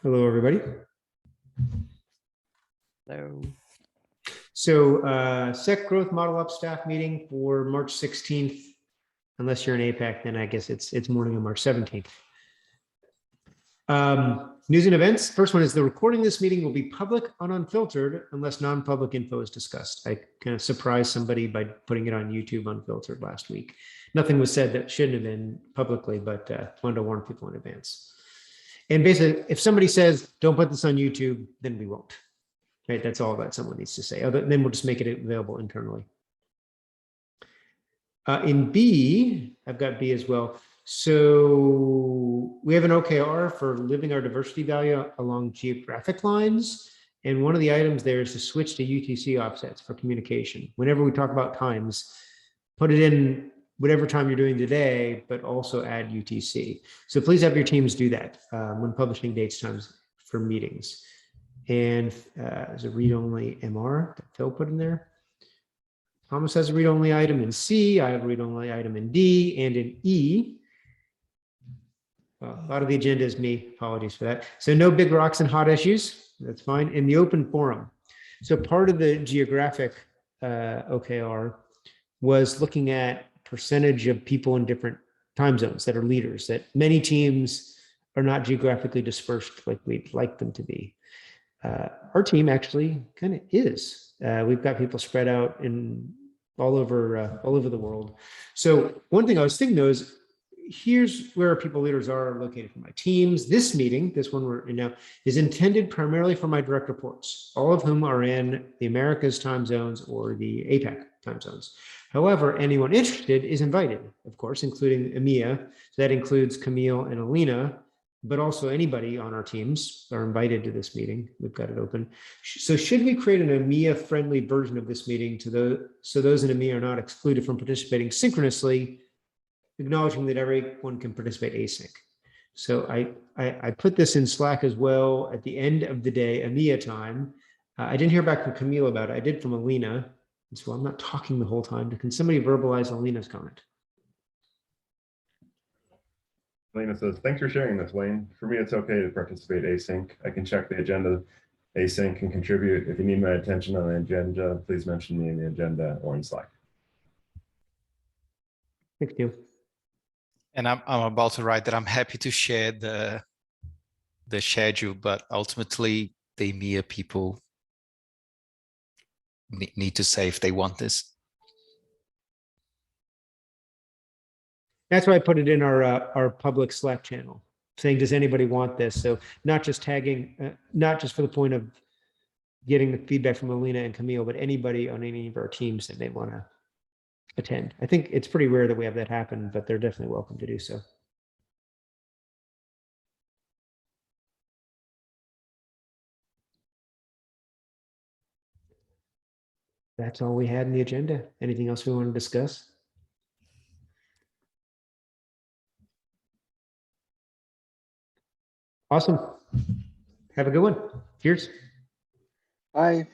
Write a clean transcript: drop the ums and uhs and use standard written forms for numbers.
Hello, everybody. Hello. So SEC Growth ModelOps staff meeting for March 16th. Unless you're in APAC, then I guess it's morning on March 17th. News and events. First one is the recording of this meeting will be public and unfiltered unless non-public info is discussed. I kind of surprised somebody by putting it on YouTube unfiltered last week. Nothing was said that shouldn't have been publicly, but wanted to warn people in advance. And basically, if somebody says, don't put this on YouTube, then we won't. Right, that's all that someone needs to say. Then we'll just make it available internally. In B, I've got B as well. So we have an OKR for living our diversity value along geographic lines. And one of the items there is to switch to UTC offsets for communication. Whenever we talk about times, put it in whatever time you're doing today, but also add UTC. So please have your teams do that when publishing dates times for meetings. And there's a read-only MR that Phil put in there. Thomas has a read-only item in C. I have a read-only item in D and in E. Well, a lot of the agenda is me. Apologies for that. So no big rocks and hot issues. That's fine. In the open forum. So part of the geographic OKR was looking at percentage of people in different time zones that are leaders, that many teams are not geographically dispersed like we'd like them to be. Our team actually kind of is. We've got people spread out in all over the world. So one thing I was thinking though is, here's where people leaders are located for my teams. This meeting, this one we're in now, is intended primarily for my direct reports, all of whom are in the Americas time zones or the APAC time zones. However, anyone interested is invited, of course, including EMEA. So that includes Camille and Alina, but also anybody on our teams are invited to this meeting. We've got it open. So should we create an EMEA-friendly version of this meeting so those in EMEA are not excluded from participating synchronously, acknowledging that everyone can participate async? So I put this in Slack as well at the end of the day, EMEA time. I didn't hear back from Camille about it. I did from Alina. And so I'm not talking the whole time. Can somebody verbalize Alina's comment? Lena says, thanks for sharing this, Wayne. For me, it's okay to participate async. I can check the agenda async and contribute. If you need my attention on the agenda, please mention me in the agenda or in Slack. Thank you. And I'm about to write that I'm happy to share the schedule, but ultimately the EMEA people need to say if they want this. That's why I put it in our public Slack channel, saying, does anybody want this? So not just tagging, not just for the point of getting the feedback from Alina and Camille, but anybody on any of our teams that may want to attend. I think it's pretty rare that we have that happen, but they're definitely welcome to do so. That's all we had in the agenda. Anything else we want to discuss? Awesome. Have a good one. Cheers. Bye.